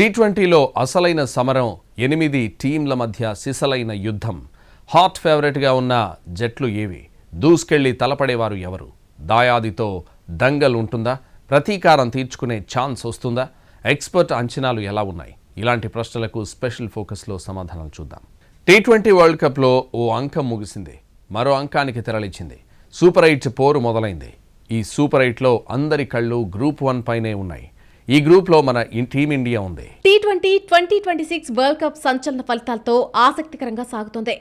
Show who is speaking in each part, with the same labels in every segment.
Speaker 1: టీ20లో అసలైన సమరం 8 టీంల మధ్య సిసలైన యుద్ధం. హాట్ ఫేవరెట్గా ఉన్న జట్లు ఏవి? దూసుకెళ్లి తలపడేవారు ఎవరు? దాయాదితో దంగల్ ఉంటుందా? ప్రతీకారం తీర్చుకునే ఛాన్స్ వస్తుందా? ఎక్స్పర్ట్ అంచనాలు ఎలా ఉన్నాయి? ఇలాంటి ప్రశ్నలకు స్పెషల్ ఫోకస్లో సమాధానాలు చూద్దాం. టీ20 వరల్డ్ కప్లో ఓ అంకం ముగిసింది, మరో అంకానికి తెరలిచ్చింది. సూపర్ 8 పోరు మొదలైంది. ఈ సూపర్ 8లో అందరి కళ్ళు గ్రూప్ 1 పైనే ఉన్నాయి. ఈ గ్రూప్లో మన టీమిండియా ఉంది.
Speaker 2: టీ20 2026 వరల్డ్ కప్ సంచలన ఫలితాలతో ఆసక్తికరంగా సాగుతోంది.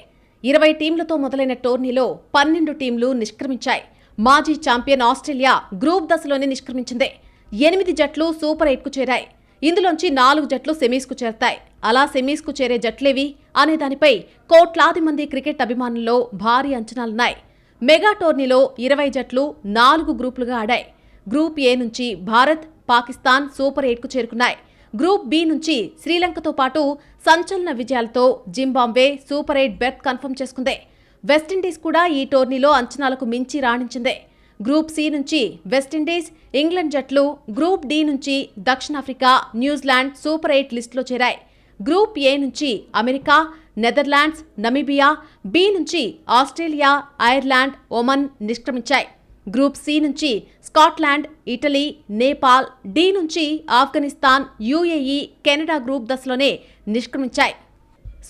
Speaker 2: 20 టీంలతో మొదలైన టోర్నీలో 12 టీంలు నిష్క్రమించాయి. మాజీ ఛాంపియన్ ఆస్ట్రేలియా గ్రూప్ దశలోనే నిష్క్రమించింది. 8 జట్లు సూపర్ 8కు చేరాయి. ఇందులోంచి 4 జట్లు సెమీస్కు చేరతాయి. అలా సెమీస్కు చేరే జట్లేవి అనే దానిపై కోట్లాది మంది క్రికెట్ అభిమానుల్లో భారీ అంచనాలున్నాయి. మెగా టోర్నీలో 20 జట్లు 4 గ్రూపులుగా ఆడాయి. గ్రూప్ ఏ నుంచి భారత్, పాకిస్తాన్ సూపర్ 8కు చేరుకున్నాయి. గ్రూప్ బి నుంచి శ్రీలంకతో పాటు సంచలన విజయాలతో జింబాబ్వే సూపర్ 8 బెర్త్ కన్ఫర్మ్ చేసుకుంది. వెస్టిండీస్ కూడా ఈ టోర్నీలో అంచనాలకు మించి రాణించింది. గ్రూప్ సి నుంచి వెస్టిండీస్, ఇంగ్లాండ్ జట్లు, గ్రూప్ డి నుంచి దక్షిణాఫ్రికా, న్యూజిలాండ్ సూపర్ 8 లిస్టులో చేరాయి. గ్రూప్ ఏ నుంచి అమెరికా, నెదర్లాండ్స్, నమీబియా, బి నుంచి ఆస్ట్రేలియా, ఐర్లాండ్, ఒమన్ నిష్క్రమించాయి. గ్రూప్ సి నుంచి స్కాట్లాండ్, ఇటలీ, నేపాల్, డి నుంచి ఆఫ్ఘనిస్తాన్, యుఏఈ, కెనడా గ్రూప్ దశలోనే నిష్క్రమించాయి.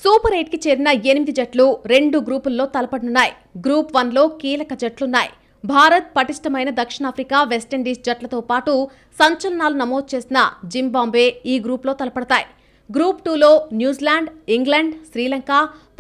Speaker 2: సూపర్ 8కి చేరిన 8 జట్లు 2 గ్రూపుల్లో తలపడనున్నాయి. గ్రూప్ 1లో కీలక జట్లున్నాయి. భారత్, పటిష్టమైన దక్షిణాఫ్రికా, వెస్టిండీస్ జట్లతో పాటు సంచలనాలు నమోదు చేసిన జింబాబ్వే ఈ గ్రూప్లో తలపడతాయి. గ్రూప్ 2లో న్యూజిలాండ్, ఇంగ్లాండ్, శ్రీలంక,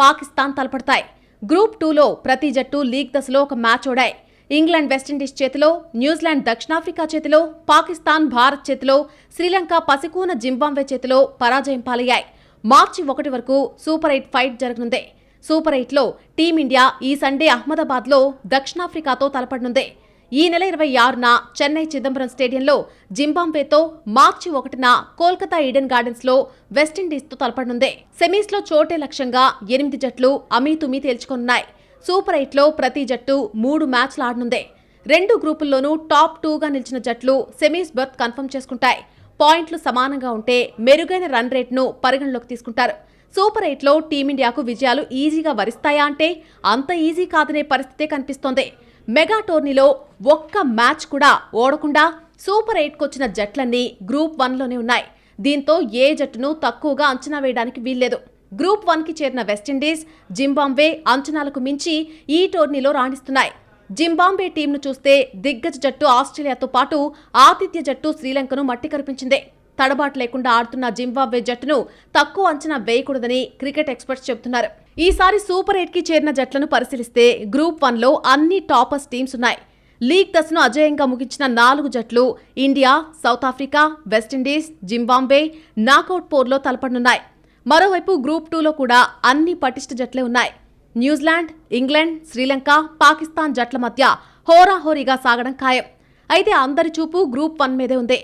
Speaker 2: పాకిస్తాన్ తలపడతాయి. గ్రూప్ 2లో ప్రతి జట్టు లీగ్ దశలో ఒక మ్యాచ్ ఓడాయి. ఇంగ్లాండ్ వెస్టిండీస్ చేతిలో, న్యూజిలాండ్ దక్షిణాఫ్రికా చేతిలో, పాకిస్తాన్ భారత్ చేతిలో, శ్రీలంక పసికూన జింబాబ్వే చేతిలో పరాజయం పాలయ్యాయి. మార్చి 1 వరకు సూపర్ 8 ఫైట్ జరగనుంది. సూపర్ 8లో టీమిండియా ఈ సండే అహ్మదాబాద్లో దక్షిణాఫ్రికాతో తలపడనుంది. ఈ నెల 26న చెన్నై చిదంబరం స్టేడియంలో జింబాబ్వేతో, మార్చి 1న కోల్కతా ఈడెన్ గార్డెన్స్లో వెస్టిండీస్తో తలపడనుంది. సెమీస్లో చోటే లక్ష్యంగా 8 జట్లు అమీతుమీ తేల్చుకున్నాయి. సూపర్ 8లో ప్రతి జట్టు 3 మ్యాచ్లు ఆడనుంది. 2 గ్రూపుల్లోనూ టాప్ 2గా నిలిచిన జట్లు సెమీస్ బెర్త్ కన్ఫర్మ్ చేసుకుంటాయి. పాయింట్లు సమానంగా ఉంటే మెరుగైన రన్ రేట్ను పరిగణలోకి తీసుకుంటారు. సూపర్ 8లో టీమిండియాకు విజయాలు ఈజీగా వరిస్తాయా అంటే అంత ఈజీ కాదనే పరిస్థితే కనిపిస్తోంది. మెగా టోర్నీలో ఒక్క మ్యాచ్ కూడా ఓడకుండా సూపర్ 8కు వచ్చిన జట్లన్నీ గ్రూప్ 1లోనే ఉన్నాయి. దీంతో ఏ జట్టును తక్కువగా అంచనా వేయడానికి వీల్లేదు. గ్రూప్ 1కి చేరిన వెస్టిండీస్, జింబాబ్వే అంచనాలకు మించి ఈ టోర్నీలో రాణిస్తున్నాయి. జింబాబ్వే టీంను చూస్తే దిగ్గజ జట్టు ఆస్ట్రేలియాతో పాటు ఆతిథ్య జట్టు శ్రీలంకను మట్టి కరిపించింది. తడబాటు లేకుండా ఆడుతున్న జింబాబ్వే జట్టును తక్కువ అంచనా వేయకూడదని క్రికెట్ ఎక్స్పర్ట్స్ చెబుతున్నారు. ఈసారి సూపర్ 8కి చేరిన జట్లను పరిశీలిస్తే గ్రూప్ 1లో అన్ని టాపర్స్ టీమ్స్ ఉన్నాయి. లీగ్ దశను అజేయంగా ముగించిన 4 జట్లు India, South Africa, West Indies, Zimbabwe knockout పోర్లో తలపడనున్నాయి. మరోవైపు గ్రూప్ 2లో కూడా అన్ని పటిష్ట జట్లే ఉన్నాయి. న్యూజిలాండ్, ఇంగ్లాండ్, శ్రీలంక, పాకిస్తాన్ జట్ల మధ్య హోరాహోరీగా సాగడం ఖాయం. అయితే అందరి చూపు గ్రూప్ 1 మీదే ఉంది.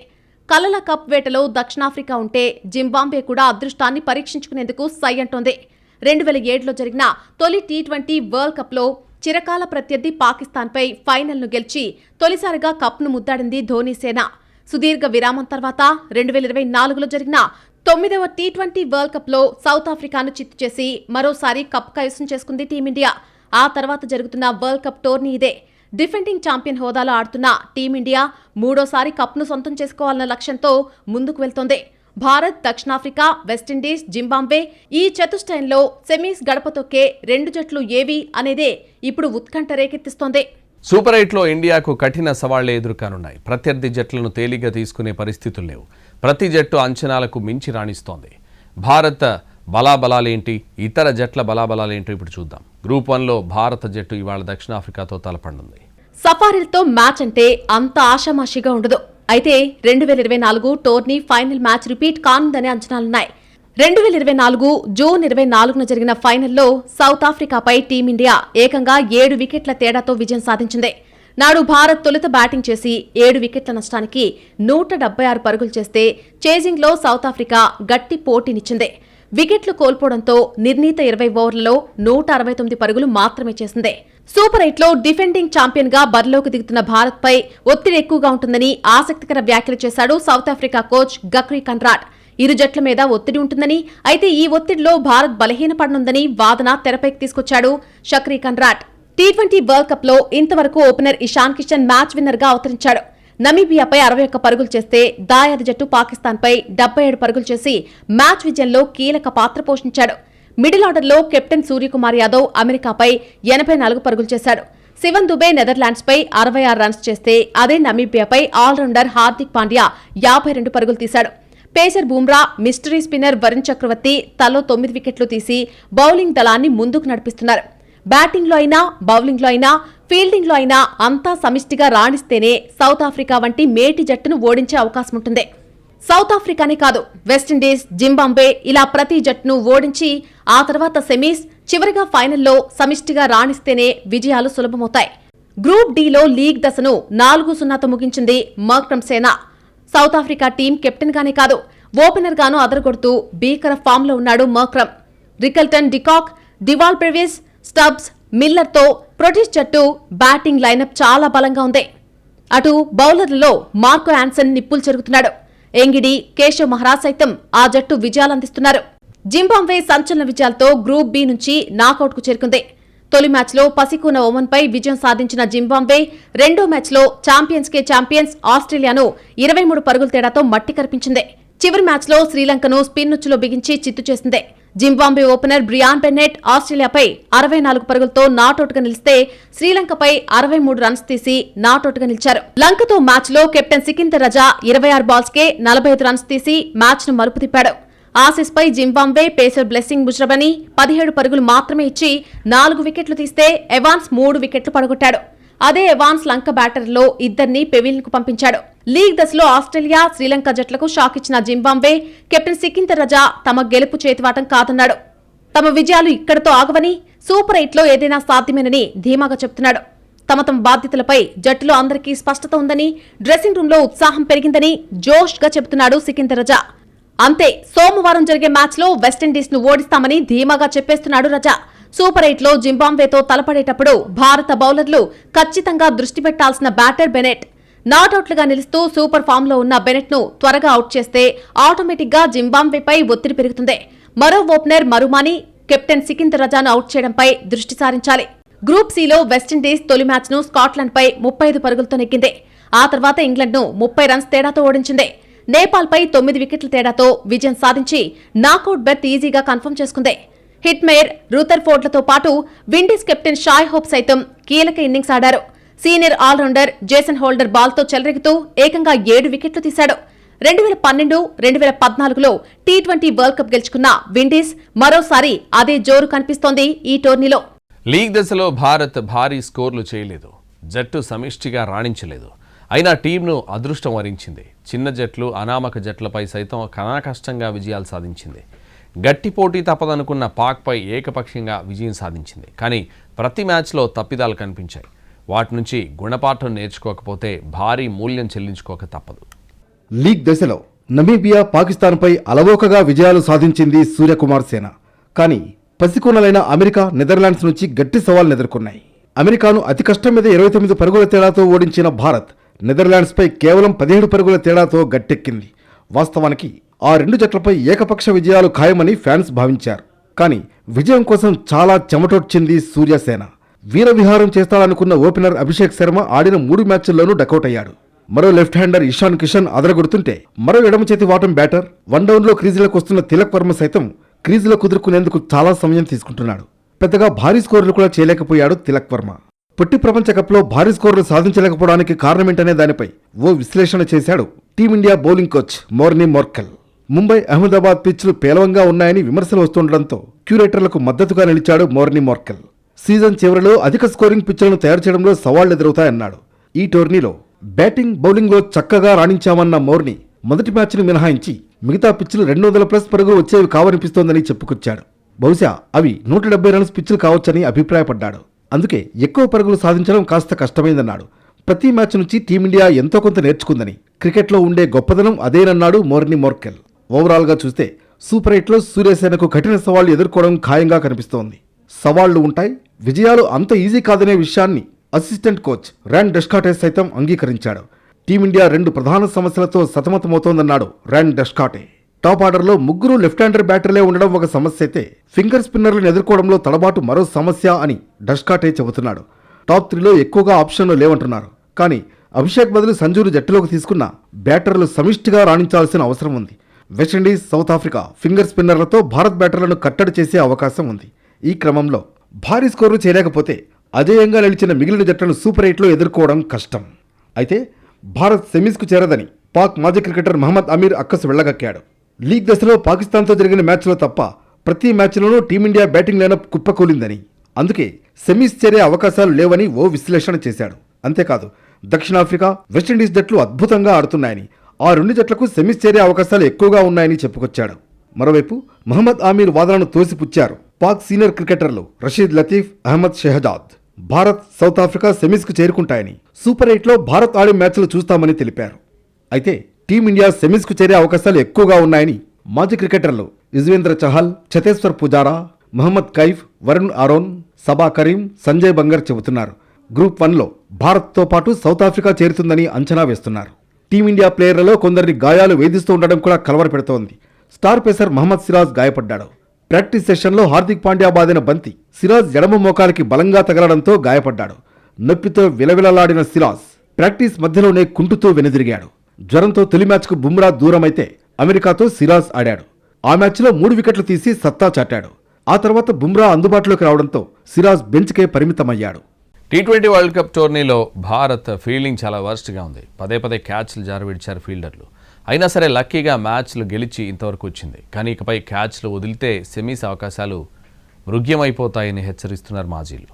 Speaker 2: కలల కప్ వేటలో దక్షిణాఫ్రికా ఉంటే జింబాబ్వే కూడా అదృష్టాన్ని పరీక్షించుకునేందుకు సై అంటోంది. 2007లో జరిగిన తొలి టీ20 వరల్డ్ కప్లో చిరకాల ప్రత్యర్థి పాకిస్తాన్పై ఫైనల్ను గెలిచి తొలిసారిగా కప్ను ముద్దాడింది ధోనీ సేన. సుదీర్ఘ విరామం తర్వాత 2024లో జరిగిన 9వ టీ20 వరల్డ్ కప్లో సౌత్ ఆఫ్రికాను చిత్తు చేసి మరోసారి కప్ కైవసం చేసుకుంది టీమిండియా. ఆ తర్వాత జరుగుతున్న వరల్డ్ కప్ టోర్నీ ఇదే. డిఫెండింగ్ ఛాంపియన్ హోదాలో ఆడుతున్న టీమిండియా మూడోసారి కప్ను సొంతం చేసుకోవాలన్న లక్ష్యంతో ముందుకు వెళ్తోంది. భారత్, దక్షిణాఫ్రికా, వెస్టిండీస్, జింబాబ్వే ఈ చతుష్టయంలో సెమీస్ గడప తొక్కే 2 జట్లు ఏవి అనేదే ఇప్పుడు ఉత్కంఠ రేకెత్తిస్తోంది.
Speaker 1: సూపర్ 8లో ఇండియాకు కఠిన సవాళ్లే ఎదుర్కానున్నాయి. ప్రత్యర్థి జట్లను తేలిగ్గా తీసుకునే పరిస్థితులు లేవు. ప్రతి జట్టు అంచనాలకు మించి రాణిస్తోంది. భారత్ బలాబలాలేంటి, ఇతర జట్ల బలాబలాలేంటో ఇప్పుడు చూద్దాం. గ్రూప్ 1లో భారత జట్టు ఇవాళ దక్షిణాఫ్రికాతో తలపడనుంది.
Speaker 2: సఫారీలతో మ్యాచ్ అంటే అంత ఆషామాషిగా ఉండదు. అయితే 2024 టోర్నీ ఫైనల్ మ్యాచ్ రిపీట్ కానుందనే అంచనాలున్నాయి. 2024 జూన్ 24న జరిగిన ఫైనల్లో సౌత్ ఆఫ్రికాపై టీమిండియా ఏకంగా 7 వికెట్ల తేడాతో విజయం సాధించింది. నాడు భారత్ తొలుత బ్యాటింగ్ చేసి 7 వికెట్ల నష్టానికి 176 పరుగులు చేస్తే చేజింగ్లో సౌత్ ఆఫ్రికా గట్టి పోటీనిచ్చింది. వికెట్లు కోల్పోవడంతో నిర్ణీత 20 ఓవర్లలో 169 పరుగులు మాత్రమే చేసింది. సూపర్ 8లో డిఫెండింగ్ ఛాంపియన్ గా బరిలోకి దిగుతున్న భారత్ పై ఒత్తిడి ఎక్కువగా ఉంటుందని ఆసక్తికర వ్యాఖ్యలు చేశాడు సౌత్ ఆఫ్రికా కోచ్ గక్రీ కన్రాడ్. ఇరు జట్ల మీద ఒత్తిడి ఉంటుందని, అయితే ఈ ఒత్తిడిలో భారత్ బలహీనపడనుందని వాదన తెరపైకి తీసుకొచ్చాడు షక్రీ కన్రాడ్. టీ20 వరల్డ్ కప్ లో ఇంతవరకు opener Ishan Kishan match winner గా అవతరించాడు. నమీబియాపై 61 పరుగులు చేస్తే దాయాది జట్టు పాకిస్తాన్పై 77 పరుగులు చేసి మ్యాచ్ విజయంలో కీలక పాత్ర పోషించాడు. మిడిల్ ఆర్డర్లో కెప్టెన్ సూర్యకుమార్ యాదవ్ అమెరికాపై 84 పరుగులు చేశాడు. శివన్ దుబే నెదర్లాండ్స్పై 66 రన్స్ చేస్తే అదే నమీబియాపై ఆల్రౌండర్ హార్దిక్ పాండ్యా 52 పరుగులు తీశాడు. Pacer Bumrah, mystery spinner Varun Chakravarthy తలో 9 వికెట్లు తీసి బౌలింగ్ దళాన్ని ముందుకు నడిపిస్తున్నారు. బ్యాటింగ్లో అయినా, బౌలింగ్లో అయినా, ఫీల్డింగ్లో అయినా అంతా సమిష్టిగా రాణిస్తేనే సౌత్ ఆఫ్రికా వంటి మేటి జట్టును ఓడించే అవకాశం ఉంటుంది. సౌత్ ఆఫ్రికానే కాదు, వెస్టిండీస్, జింబాబ్వే ఇలా ప్రతి జట్టును ఓడించి ఆ తర్వాత సెమీస్, చివరిగా ఫైనల్లో సమిష్టిగా రాణిస్తేనే విజయాలు సులభమవుతాయి. గ్రూప్ డిలో లీగ్ దశను 4-0తో ముగించింది మర్క్రమ్ సేన. సౌత్ ఆఫ్రికా టీం కెప్టెన్ గానే కాదు, ఓపెనర్ గాను అదరగొడుతూ భీకర ఫామ్ లో ఉన్నాడు Markram. Rickelton, de Kock, Dewald Brevis, Stubbs, మిల్లర్తో ప్రొటీస్ జట్టు బ్యాటింగ్ లైనప్ చాలా బలంగా ఉంది. అటు బౌలర్లలో మార్కో యాన్సన్ నిప్పులు చెరుగుతున్నాడు. ఎంగిడి, కేశవ్ మహారాజ్ సైతం ఆ జట్టు విజయాలందిస్తున్నారు. జింబాబ్వే సంచలన విజయాలతో గ్రూప్ బి నుంచి నాకౌట్కు చేరుకుంది. తొలి మ్యాచ్లో పసికూన ఒమన్పై విజయం సాధించిన జింబాబ్వే రెండో మ్యాచ్లో ఛాంపియన్స్ ఆస్ట్రేలియాను 23 పరుగుల తేడాతో మట్టి కరిపించింది. చివరి మ్యాచ్లో శ్రీలంకను స్పిన్నుచ్చులో బిగించి చిత్తు చేసింది. జింబాబ్వే ఓపెనర్ బ్రియాన్ బెన్నెట్ ఆస్ట్రేలియాపై 64 పరుగులతో నాటౌట్గా నిలిస్తే శ్రీలంకపై 63 రన్స్ తీసి నాటౌట్గా నిలిచారు. లంకతో మ్యాచ్లో కెప్టెన్ సికిందర్ రజా 26 బాల్స్కే 45 రన్స్ తీసి మ్యాచ్ను మలుపు తిప్పాడు. ఆసీస్పై జింబాబ్వే పేసర్ బ్లెస్సింగ్ ముజ్రబని 17 పరుగులు మాత్రమే ఇచ్చి 4 వికెట్లు తీస్తే ఎవాన్స్ 3 వికెట్లు పడగొట్టాడు. అదే ఎవాన్స్ లంక బ్యాటర్లో ఇద్దరిని పెవిలియన్కు పంపించాడు. లీగ్ దశలో ఆస్ట్రేలియా, శ్రీలంక జట్లకు షాక్ ఇచ్చిన జింబాబ్వే కెప్టెన్ సికిందర్ రజా తమ గెలుపు చేతివాటం కాదన్నాడు. తమ విజయాలు ఇక్కడతో ఆగవని, సూపర్ 8లో ఏదైనా సాధ్యమేనని ధీమాగా చెబుతున్నాడు. తమ బాధ్యతలపై జట్టులో అందరికీ స్పష్టత ఉందని, డ్రెస్సింగ్ రూంలో ఉత్సాహం పెరిగిందని జోష్గా చెబుతున్నాడు సికిందర్ రజా. అంతే, సోమవారం జరిగే మ్యాచ్లో వెస్టిండీస్ ను ఓడిస్తామని ధీమాగా చెప్పేస్తున్నాడు రజా. సూపర్ 8లో జింబాబ్వేతో తలపడేటప్పుడు భారత బౌలర్లు ఖచ్చితంగా దృష్టి పెట్టాల్సిన బ్యాటర్ బెనెట్. నాటౌట్లుగా నిలుస్తూ సూపర్ ఫామ్ లో ఉన్న బెనెట్ ను త్వరగా అవుట్ చేస్తే ఆటోమేటిక్ గా జింబాబ్వేపై ఒత్తిడి పెరుగుతుంది. మరో ఓపెనర్ మరుమాని, కెప్టెన్ సికిందర్ రజాను అవుట్ చేయడంపై దృష్టి సారించాలి. గ్రూప్ సిలో వెస్టిండీస్ తొలి మ్యాచ్ ను స్కాట్లాండ్పై 35 పరుగులతో నెగ్గింది. ఆ తర్వాత ఇంగ్లాండ్ ను 30 రన్స్ తేడాతో ఓడించింది. నేపాల్పై 9 వికెట్ల తేడాతో విజయం సాధించి నాకౌట్ బెర్త్ ఈజీగా కన్ఫర్మ్ చేసుకుంది. హిట్మేర్, రూథర్ఫోర్డ్లతో పాటు విండీస్ కెప్టెన్ షాయ్ హోప్ సైతం కీలక ఇన్నింగ్స్ ఆడారు. సీనియర్ ఆల్రౌండర్ జేసన్ హోల్డర్ బాల్తో చెలరెగుతూ ఏకంగా 7 వికెట్లు తీశాడు. 2012, 2014లో టీ20 వరల్డ్ కప్ గెలుచుకున్న విండీస్ మరోసారి అదే జోరు కనిపిస్తోంది ఈ టోర్నీలో.
Speaker 1: లీగ్ దశలో భారత్ భారీ స్కోర్లు చేయలేదు, జట్టు సమిష్టిగా రాణించలేదు. అయినా టీంను అదృష్టం వరించింది. చిన్న జట్లు, అనామక జట్లపై సైతం కష్టంగా విజయాలు సాధించింది. గట్టి పోటీ తప్పదనుకున్న పాక్పై ఏకపక్షంగా విజయం సాధించింది. కానీ ప్రతి మ్యాచ్లో తప్పిదాలు కనిపించాయి. వాటి నుంచి గుణపాఠం నేర్చుకోకపోతే భారీ మూల్యం చెల్లించుకోక తప్పదు.
Speaker 3: లీగ్ దశలో నమీబియా, పాకిస్తాన్పై అలవోకగా విజయాలు సాధించింది సూర్యకుమార్ సేన. కానీ పసికూనలైన అమెరికా, నెదర్లాండ్స్ నుంచి గట్టి సవాల్ను ఎదుర్కొన్నాయి. అమెరికాను అతి కష్టం మీద 29 పరుగుల తేడాతో ఓడించిన భారత్ నెదర్లాండ్స్పై కేవలం 17 పరుగుల తేడాతో గట్టెక్కింది. వాస్తవానికి ఆ రెండు జట్లపై ఏకపక్ష విజయాలు ఖాయమని ఫ్యాన్స్ భావించారు. కానీ విజయం కోసం చాలా చెమటొచ్చింది సూర్యసేన. వీరవిహారం చేస్తాడనుకున్న ఓపెనర్ అభిషేక్ శర్మ ఆడిన 3 మ్యాచ్ల్లోనూ డకౌట్ అయ్యాడు. మరో లెఫ్ట్ హ్యాండర్ ఇషాన్ కిషన్ అదరగొడుతుంటే మరో ఎడమ చేతి వాటం బ్యాటర్ వన్ డౌన్లో క్రీజులకు వస్తున్న తిలక్ వర్మ సైతం క్రీజులో కుదుర్కునేందుకు చాలా సమయం తీసుకుంటున్నాడు. పెద్దగా భారీ స్కోర్లు కూడా చేయలేకపోయాడు తిలక్ వర్మ. పొట్టి ప్రపంచకప్లో భారీ స్కోర్లు సాధించలేకపోవడానికి కారణమేంటనే దానిపై ఓ విశ్లేషణ చేశాడు team India bowling coach Morne Morkel. Mumbai, Ahmedabad పిచ్లు పేలవంగా ఉన్నాయని విమర్శలు వస్తుండటంతో క్యూరేటర్లకు మద్దతుగా నిలిచాడు మోర్నీ మోర్కెల్. సీజన్ చివరిలో అధిక స్కోరింగ్ పిచ్లను తయారు చేయడంలో సవాళ్లు ఎదురవుతాయన్నాడు. ఈ టోర్నీలో బ్యాటింగ్, బౌలింగ్లో చక్కగా రాణించామన్న మోర్నీ మొదటి మ్యాచ్ను మినహాయించి మిగతా పిచ్లు 200+ పరుగులు వచ్చేవి కావనిపిస్తోందని చెప్పుకొచ్చాడు. బహుశా అవి 170 రన్స్ పిచ్లు కావచ్చని అభిప్రాయపడ్డాడు. అందుకే ఎక్కువ పరుగులు సాధించడం కాస్త కష్టమైందన్నాడు. ప్రతి మ్యాచ్ నుంచి టీమిండియా ఎంతో కొంత నేర్చుకుందని, క్రికెట్లో ఉండే గొప్పదనం అదేనన్నాడు మోర్నీ మోర్కెల్. ఓవరాల్గా చూస్తే సూపర్ 8లో సూర్యసేనకు కఠిన సవాళ్లు ఎదుర్కోవడం ఖాయంగా కనిపిస్తోంది. సవాళ్లు ఉంటాయి, విజయాలు అంత ఈజీ కాదనే విషయాన్ని అసిస్టెంట్ కోచ్ ర్యాన్ డెస్కాటే సైతం అంగీకరించాడు. టీమిండియా 2 ప్రధాన సమస్యలతో సతమతమవుతోందన్నాడు ర్యాన్ డెస్కాటే. టాప్ ఆర్డర్లో ముగ్గురు లెఫ్ట్ హ్యాండర్ బ్యాటర్లే ఉండడం ఒక సమస్య అయితే ఫింగర్ స్పిన్నర్లను ఎదుర్కోవడంలో తడబాటు మరో సమస్య అని డష్కాటే చెబుతున్నాడు. టాప్ 3లో ఎక్కువగా ఆప్షన్లు లేవంటున్నారు. కానీ అభిషేక్ బదులు సంజును జట్టులోకి తీసుకున్న బ్యాటర్లు సమిష్టిగా రాణించాల్సిన అవసరం ఉంది. వెస్టిండీస్, సౌత్ ఆఫ్రికా ఫింగర్ స్పిన్నర్లతో భారత్ బ్యాటర్లను కట్టడి చేసే అవకాశం ఉంది. ఈ క్రమంలో భారీ స్కోర్లు చేయలేకపోతే అజేయంగా నిలిచిన మిగిలిన జట్లను సూపర్ 8లో ఎదుర్కోవడం కష్టం. అయితే భారత్ సెమీస్కు చేరదని పాక్ మాజీ క్రికెటర్ మహమ్మద్ అమీర్ అక్కసు వెళ్లగక్కాడు. లీగ్ దశలో పాకిస్తాన్తో జరిగిన మ్యాచ్లో తప్ప ప్రతి మ్యాచ్లోనూ టీమిండియా బ్యాటింగ్ లైనప్ కుప్పకూలిందని, అందుకే సెమీస్ చేరే అవకాశాలు లేవని ఓ విశ్లేషణ చేశాడు. అంతేకాదు దక్షిణాఫ్రికా, వెస్టిండీస్ జట్లు అద్భుతంగా ఆడుతున్నాయని, ఆ రెండు జట్లకు సెమీస్ చేరే అవకాశాలు ఎక్కువగా ఉన్నాయని చెప్పుకొచ్చాడు. మరోవైపు మహమ్మద్ ఆమీర్ వాదనను తోసిపుచ్చారు పాక్ సీనియర్ క్రికెటర్లు రషీద్ లతీఫ్, అహ్మద్ షెహజాద్. భారత్, సౌత్ ఆఫ్రికా సెమీస్కు చేరుకుంటాయని, సూపర్ 8లో భారత్ ఆడే మ్యాచ్లు చూస్తామని తెలిపారు. అయితే టీమిండియా సెమీస్కు చేరే అవకాశాలు ఎక్కువగా ఉన్నాయని మాజీ క్రికెటర్లు యుజ్వేంద్ర చహల్, చతేశ్వర్ పుజారా, మహమ్మద్ కైఫ్, వరుణ్ ఆరోన్, సబా కరీం, సంజయ్ బంగర్ చెబుతున్నారు. గ్రూప్ 1లో భారత్తో పాటు సౌత్ ఆఫ్రికా చేరుతుందని అంచనా వేస్తున్నారు. టీమిండియా ప్లేయర్లలో కొందరిని గాయాలు వేధిస్తూ ఉండడం కూడా కలవరపెడుతోంది. స్టార్ పేసర్ మహమ్మద్ సిరాజ్ గాయపడ్డాడు. ప్రాక్టీస్ సెషన్లో హార్దిక్ పాండ్యా బాదిన బంతి సిరాజ్ ఎడమ మోకాలికి బలంగా తగలడంతో గాయపడ్డాడు. నొప్పితో విలవిలలాడిన సిరాజ్ ప్రాక్టీస్ మధ్యలోనే కుంటుతూ వెనుదిరిగాడు. జ్వరంతో తొలి మ్యాచ్కు బుమ్రా దూరమైతే అమెరికాతో సిరాజ్ ఆడాడు. ఆ మ్యాచ్లో 3 వికెట్లు తీసి సత్తా చాటాడు. ఆ తర్వాత బుమ్రా అందుబాటులోకి రావడంతో సిరాజ్ బెంచ్కే పరిమితమయ్యాడు.
Speaker 1: టీ20 వరల్డ్ కప్ టోర్నీలో భారత్ ఫీల్డింగ్ చాలా వర్స్ట్గా ఉంది. పదే పదే క్యాచ్లు జారవిడిచారు ఫీల్డర్లు. అయినా సరే లక్కీగా మ్యాచ్లు గెలిచి ఇంతవరకు వచ్చింది. కానీ ఇకపై క్యాచ్లు వదిలితే సెమీస్ అవకాశాలు మృగ్యమైపోతాయని హెచ్చరిస్తున్నారు మాజీలు.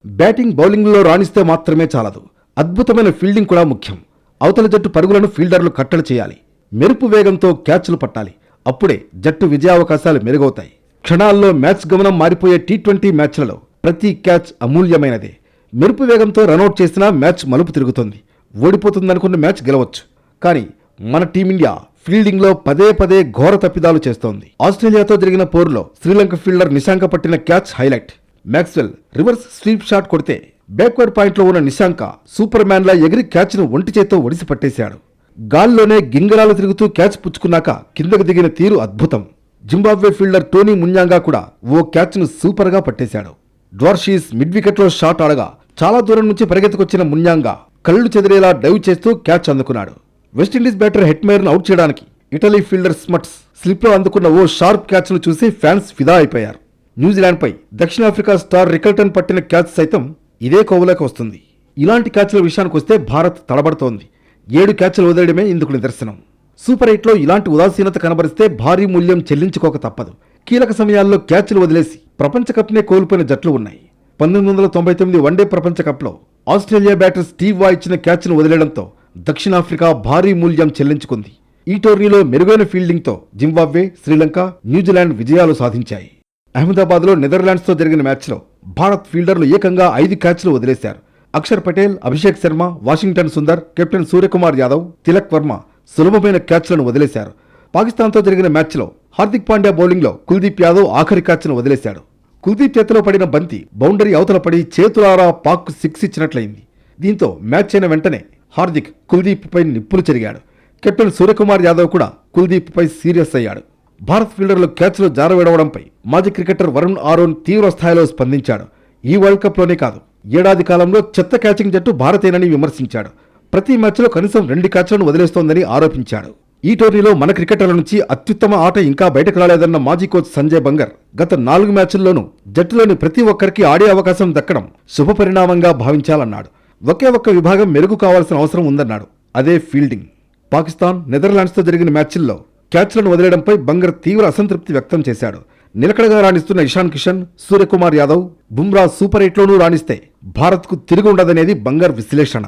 Speaker 3: బ్యాటింగ్, బౌలింగ్లో రాణిస్తే మాత్రమే చాలదు, అద్భుతమైన ఫీల్డింగ్ కూడా ముఖ్యం. అవతల జట్టు పరుగులను ఫీల్డర్లు కట్టడి చేయాలి. మెరుపు వేగంతో క్యాచ్లు పట్టాలి. అప్పుడే జట్టు విజయావకాశాలు మెరుగవుతాయి. క్షణాల్లో మ్యాచ్ గమనం మారిపోయే టీ20 మ్యాచ్లలో ప్రతి క్యాచ్ అమూల్యమైనదే. మెరుపు వేగంతో రనౌట్ చేసినా మ్యాచ్ మలుపు తిరుగుతుంది. ఓడిపోతుందనుకున్న మ్యాచ్ గెలవచ్చు. కానీ మన టీమిండియా ఫీల్డింగ్లో పదే పదే ఘోర తప్పిదాలు చేస్తోంది. ఆస్ట్రేలియాతో జరిగిన పోరులో శ్రీలంక ఫీల్డర్ నిశాంక పట్టిన catch highlight. Maxwell reverse sweep shot కొడితే బ్యాక్వర్డ్ పాయింట్లో ఉన్న నిశాంక సూపర్ మ్యాన్లా ఎగిరి క్యాచ్ను ఒంటి చేత్తో ఒడిసి పట్టేశాడు. గాల్లోనే గింగరాలు తిరుగుతూ క్యాచ్ పుచ్చుకున్నాక కిందకు దిగిన తీరు అద్భుతం. జింబాబ్వే ఫీల్డర్ టోనీ మున్యాంగా కూడా ఓ క్యాచ్ను సూపర్గా పట్టేశాడు. డ్వార్షీస్ మిడ్ వికెట్లో షాట్ ఆడగా చాలా దూరం నుంచి పరిగెత్తుకొచ్చిన మున్యాంగా కళ్ళు చెదిరేలా డైవ్ చేస్తూ క్యాచ్ అందుకున్నాడు. వెస్టిండీస్ బ్యాటర్ హెట్మేర్ను అవుట్ చేయడానికి ఇటలీ ఫీల్డర్ స్మట్స్ స్లిప్లో అందుకున్న ఓ షార్ప్ క్యాచ్ను చూసి ఫ్యాన్స్ ఫిదా అయిపోయారు. న్యూజిలాండ్పై దక్షిణాఫ్రికా స్టార్ రికల్టన్ పట్టిన క్యాచ్ సైతం ఇదే కోవలోకి వస్తుంది. ఇలాంటి క్యాచ్ల విషయానికి వస్తే భారత్ తడబడుతోంది. 7 క్యాచ్లు వదిలేయడమే ఇందుకు నిదర్శనం. సూపర్ 8లో ఇలాంటి ఉదాసీనత కనబరిస్తే భారీ మూల్యం చెల్లించుకోక తప్పదు. కీలక సమయాల్లో క్యాచ్లు వదిలేసి ప్రపంచ కప్నే కోల్పోయిన జట్లు ఉన్నాయి. 1999 వన్డే ప్రపంచ కప్లో ఆస్ట్రేలియా బ్యాటర్ స్టీవ్ వా ఇచ్చిన క్యాచ్ను వదిలేయడంతో దక్షిణాఫ్రికా భారీ మూల్యం చెల్లించుకుంది. ఈ టోర్నీలో మెరుగైన ఫీల్డింగ్తో జింబాబ్వే, శ్రీలంక, న్యూజిలాండ్ విజయాలు సాధించాయి. అహ్మదాబాద్లో నెదర్లాండ్స్తో జరిగిన మ్యాచ్లో భారత్ ఫీల్డర్లు ఏకంగా 5 క్యాచ్లు వదిలేశారు. అక్షర్ పటేల్, అభిషేక్ శర్మ, వాషింగ్టన్ సుందర్, కెప్టెన్ సూర్యకుమార్ యాదవ్, తిలక్ వర్మ సులభమైన క్యాచ్లను వదిలేశారు. పాకిస్తాన్తో జరిగిన మ్యాచ్లో హార్దిక్ పాండ్యా బౌలింగ్లో కుల్దీప్ యాదవ్ ఆఖరి క్యాచ్ను వదిలేశాడు. కుల్దీప్ చేతిలో పడిన బంతి బౌండరీ అవతల పడి చేతులారా పాక్ 6 ఇచ్చినట్లయింది. దీంతో మ్యాచ్ అయిన వెంటనే హార్దిక్ కుల్దీప్పై నిప్పులు చెరిగాడు. కెప్టెన్ సూర్యకుమార్ యాదవ్ కూడా కుల్దీప్పై సీరియస్ అయ్యాడు. భారత్ ఫీల్డర్లు క్యాచ్లు జారవేడవడంపై మాజీ క్రికెటర్ వరుణ్ ఆరోన్ తీవ్ర స్థాయిలో స్పందించాడు. ఈ వరల్డ్ కప్లోనే కాదు, ఏడాది కాలంలో చెత్త క్యాచింగ్ జట్టు భారతేనని విమర్శించాడు. ప్రతి మ్యాచ్లో కనీసం 2 క్యాచ్లను వదిలేస్తోందని ఆరోపించాడు. ఈ టోర్నీలో మన క్రికెటర్ల నుంచి అత్యుత్తమ ఆట ఇంకా బయటకు రాలేదన్న మాజీ కోచ్ సంజయ్ బంగర్ గత 4 మ్యాచ్ల్లోనూ జట్టులోని ప్రతి ఒక్కరికి ఆడే అవకాశం దక్కడం శుభపరిణామంగా భావించాలన్నాడు. ఒకే ఒక్క విభాగం మెరుగు కావాల్సిన అవసరం ఉందన్నాడు. అదే ఫీల్డింగ్. పాకిస్తాన్, నెదర్లాండ్స్తో జరిగిన మ్యాచ్ల్లో క్యాచ్లను వదిలేయడంపై బంగర్ తీవ్ర అసంతృప్తి వ్యక్తం చేశాడు. నిలకడగా రాణిస్తున్న ఇషాన్ కిషన్, సూర్యకుమార్ యాదవ్, బుమ్రా సూపర్ 8లోనూ రాణిస్తే భారత్కు తిరిగి ఉండదనేది బంగర్ విశ్లేషణ.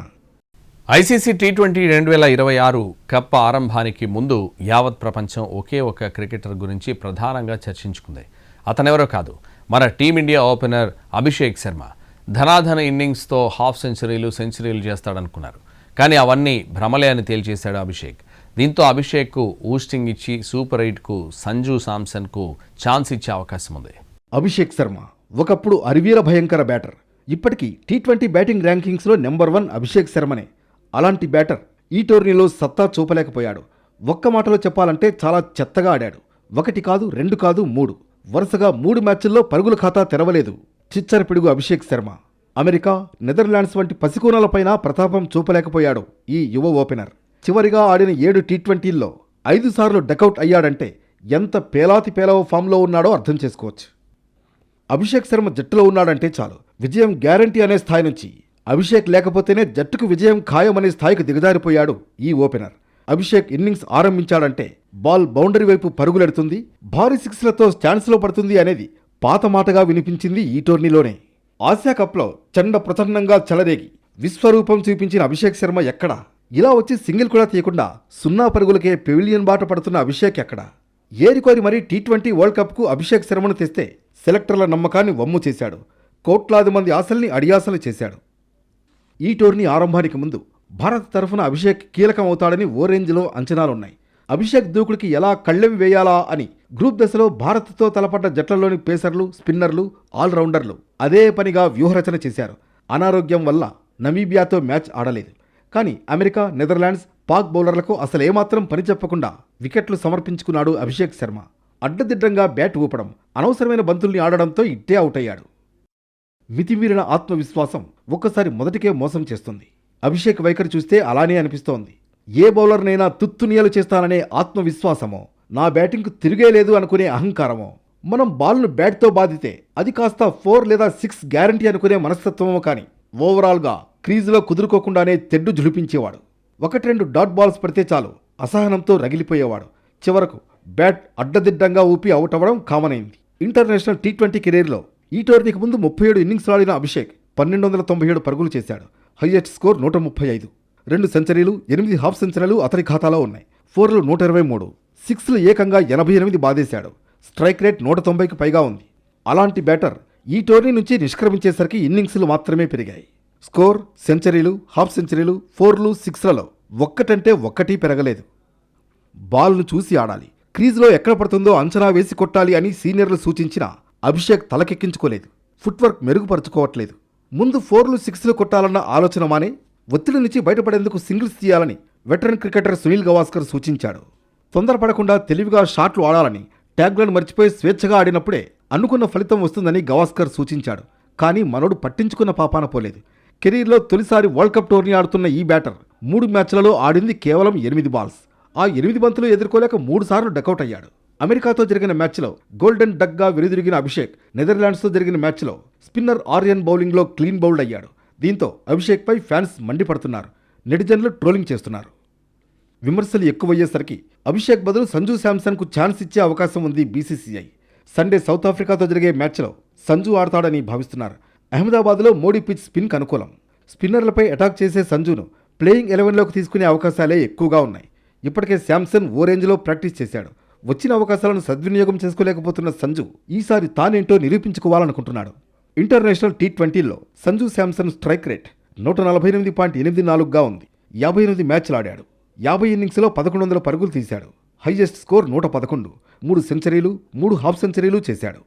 Speaker 1: ఐసీసీ టీ20 2026 కప్ ఆరంభానికి ముందు యావత్ ప్రపంచం ఒకే ఒక క్రికెటర్ గురించి ప్రధానంగా చర్చించుకుంది. అతనెవరో కాదు, మన టీమిండియా ఓపెనర్ అభిషేక్ శర్మ. ధనాధన ఇన్నింగ్స్తో హాఫ్ సెంచరీలు చేస్తాడనుకున్నారు. కానీ అవన్నీ భ్రమలే అని తేల్చేశాడు అభిషేక్. దీంతో అభిషేక్కు ఊస్టింగ్ ఇచ్చి సూపర్ 8కు సంజు శాంసన్కు ఛాన్స్ ఇచ్చే అవకాశం ఉంది.
Speaker 3: అభిషేక్ శర్మ ఒకప్పుడు అరివీర భయంకర బ్యాటర్. ఇప్పటికీ టీ20 బ్యాటింగ్ ర్యాంకింగ్స్లో నెంబర్ 1 అభిషేక్ శర్మనే. అలాంటి బ్యాటర్ ఈ టోర్నీలో సత్తా చూపలేకపోయాడు. ఒక్క మాటలో చెప్పాలంటే చాలా చెత్తగా ఆడాడు. 1 కాదు 2 కాదు 3 వరుసగా 3 మ్యాచ్ల్లో పరుగుల ఖాతా తెరవలేదు చిచ్చర పిడుగు అభిషేక్ శర్మ. అమెరికా, నెదర్లాండ్స్ వంటి పసికోణాలపైన ప్రతాపం చూపలేకపోయాడు ఈ యువ ఓపెనర్. చివరిగా ఆడిన 7 టీ20ల్లో 5 సార్లు డకౌట్ అయ్యాడంటే ఎంత పేలాతి పేలవ ఫామ్లో ఉన్నాడో అర్థం చేసుకోవచ్చు. అభిషేక్ శర్మ జట్టులో ఉన్నాడంటే చాలు, విజయం గ్యారంటీ అనే స్థాయి నుంచి అభిషేక్ లేకపోతేనే జట్టుకు విజయం ఖాయమనే స్థాయికి దిగజారిపోయాడు ఈ ఓపెనర్. అభిషేక్ ఇన్నింగ్స్ ఆరంభించాడంటే బాల్ బౌండరీ వైపు పరుగులెడుతుంది, భారీ సిక్స్లతో స్టాండ్స్లో పడుతుంది అనేది పాత మాటగా వినిపించింది ఈ టోర్నీలోనే. ఆసియా కప్లో చండ ప్రచండంగా చెలరేగి విశ్వరూపం చూపించిన అభిషేక్ శర్మ ఎక్కడా? ఇలా వచ్చి సింగిల్ కూడా తీయకుండా 0 పరుగులకే పెవిలియన్ బాట పడుతున్న అభిషేక్ ఎక్కడా? ఏరికోరి మరీ టీ20 వరల్డ్ కప్కు అభిషేక్ శర్మను తెస్తే సెలెక్టర్ల నమ్మకాన్ని వమ్ము చేశాడు. కోట్లాది మంది ఆశల్ని అడియాసలు చేశాడు. ఈ టోర్నీ ఆరంభానికి ముందు భారత్ తరఫున అభిషేక్ కీలకం అవుతాడని ఓ రేంజ్లో అంచనాలున్నాయి. అభిషేక్ దూకుడికి ఎలా కళ్ళెం వేయాలా అని గ్రూప్ దశలో భారత్తో తలపడ్డ జట్లలోని పేసర్లు, స్పిన్నర్లు, ఆల్రౌండర్లు అదే పనిగా వ్యూహరచన చేశారు. అనారోగ్యం వల్ల నమీబియాతో మ్యాచ్ ఆడలేదు. కానీ అమెరికా, నెదర్లాండ్స్, పాక్ బౌలర్లకు అసలేమాత్రం పని చెప్పకుండా వికెట్లు సమర్పించుకున్నాడు అభిషేక్ శర్మ. అడ్డదిడ్డంగా బ్యాట్ ఊపడం, అనవసరమైన బంతుల్ని ఆడడంతో ఇట్టే అవుట్ అయ్యాడు. మితిమీరిన ఆత్మవిశ్వాసం ఒక్కసారి మొదటికే మోసం చేస్తుంది. అభిషేక్ వైఖరి చూస్తే అలానే అనిపిస్తోంది. ఏ బౌలర్నైనా తుత్తునియలు చేస్తాననే ఆత్మవిశ్వాసమో, నా బ్యాటింగ్కు తిరిగే లేదు అనుకునే అహంకారమో, మనం బాల్ను బ్యాట్తో బాధితే అది కాస్త 4 లేదా 6 గ్యారంటీ అనుకునే మనస్తత్వమో కానీ ఓవరాల్గా క్రీజులో కుదురుకోకుండానే తెడ్డు జుడిపించేవాడు. 1-2 డాట్ బాల్స్ పడితే చాలు అసహనంతో రగిలిపోయేవాడు. చివరకు బ్యాట్ అడ్డదిడ్డంగా ఊపి అవుట్ అవ్వడం కామన్ అయింది. ఇంటర్నేషనల్ టీ20 కెరీర్లో ఈ టోర్నీకి ముందు 37 ఇన్నింగ్స్ ఆడిన అభిషేక్ 1297 పరుగులు చేశాడు. Highest score 135. 2 సెంచరీలు, 8 హాఫ్ సెంచరీలు అతని ఖాతాలో ఉన్నాయి. 4లు 123, 6లు ఏకంగా 88 బాదేశాడు. స్ట్రైక్ రేట్ 190కి పైగా ఉంది. అలాంటి బ్యాటర్ ఈ టోర్నీ నుంచి నిష్క్రమించేసరికి ఇన్నింగ్స్లు మాత్రమే పెరిగాయి. స్కోర్, సెంచరీలు, హాఫ్ సెంచరీలు, 4లు, 6లలో ఒక్కటంటే ఒక్కటి పెరగలేదు. బాల్ను చూసి ఆడాలి, క్రీజులో ఎక్కడ పడుతుందో అంచనా వేసి కొట్టాలి అని సీనియర్లు సూచించినా అభిషేక్ తలకెక్కించుకోలేదు. ఫుట్వర్క్ మెరుగుపరుచుకోవట్లేదు. ముందు 4లు, 6లు కొట్టాలన్న ఆలోచన మానే ఒత్తిడి నుంచి బయటపడేందుకు సింగిల్స్ తీయాలని వెటరన్ క్రికెటర్ సునీల్ గవాస్కర్ సూచించాడు. తొందరపడకుండా తెలివిగా షాట్లు ఆడాలని, ట్యాగ్లను మర్చిపోయి స్వేచ్ఛగా ఆడినప్పుడే అనుకున్న ఫలితం వస్తుందని గవాస్కర్ సూచించాడు. కానీ మనోడు పట్టించుకున్న పాపాన పోలేదు. కెరీర్లో తొలిసారి వరల్డ్ కప్ టోర్నీ ఆడుతున్న ఈ బ్యాటర్ 3 మ్యాచ్లలో ఆడింది కేవలం 8 బాల్స్. ఆ 8 బంతులు ఎదుర్కోలేక 3 సార్లు డకౌట్ అయ్యాడు. అమెరికాతో జరిగిన మ్యాచ్లో గోల్డెన్ డక్గా వెనుదిరిగిన అభిషేక్ నెదర్లాండ్స్తో జరిగిన మ్యాచ్లో స్పిన్నర్ ఆర్యన్ బౌలింగ్లో క్లీన్ బౌల్డ్ అయ్యాడు. దీంతో అభిషేక్పై ఫ్యాన్స్ మండిపడుతున్నారు, నెటిజన్లు ట్రోలింగ్ చేస్తున్నారు. విమర్శలు ఎక్కువయ్యేసరికి అభిషేక్ బదులు సంజు శాంసన్కు ఛాన్స్ ఇచ్చే అవకాశం ఉంది బీసీసీఐ. సండే సౌత్ ఆఫ్రికాతో జరిగే మ్యాచ్లో సంజు ఆడతాడని భావిస్తున్నారు. అహ్మదాబాద్లో మోడీ పిచ్ స్పిన్కు అనుకూలం. స్పిన్నర్లపై అటాక్ చేసే సంజును ప్లేయింగ్ 11లోకి తీసుకునే అవకాశాలే ఎక్కువగా ఉన్నాయి. ఇప్పటికే శాంసన్ ఓ రేంజ్లో ప్రాక్టీస్ చేశాడు. వచ్చిన అవకాశాలను సద్వినియోగం చేసుకోలేకపోతున్న సంజు ఈసారి తానేంటో నిరూపించుకోవాలనుకుంటున్నాడు. ఇంటర్నేషనల్ టీ20లో సంజు శాంసన్ స్ట్రైక్ రేట్ 148.84గా ఉంది. 58 మ్యాచ్లు ఆడాడు. 50 ఇన్నింగ్స్లో 1100 పరుగులు తీశాడు. హైయెస్ట్ స్కోర్ 111, 3 సెంచరీలు, 3 హాఫ్ సెంచరీలు చేశాడు.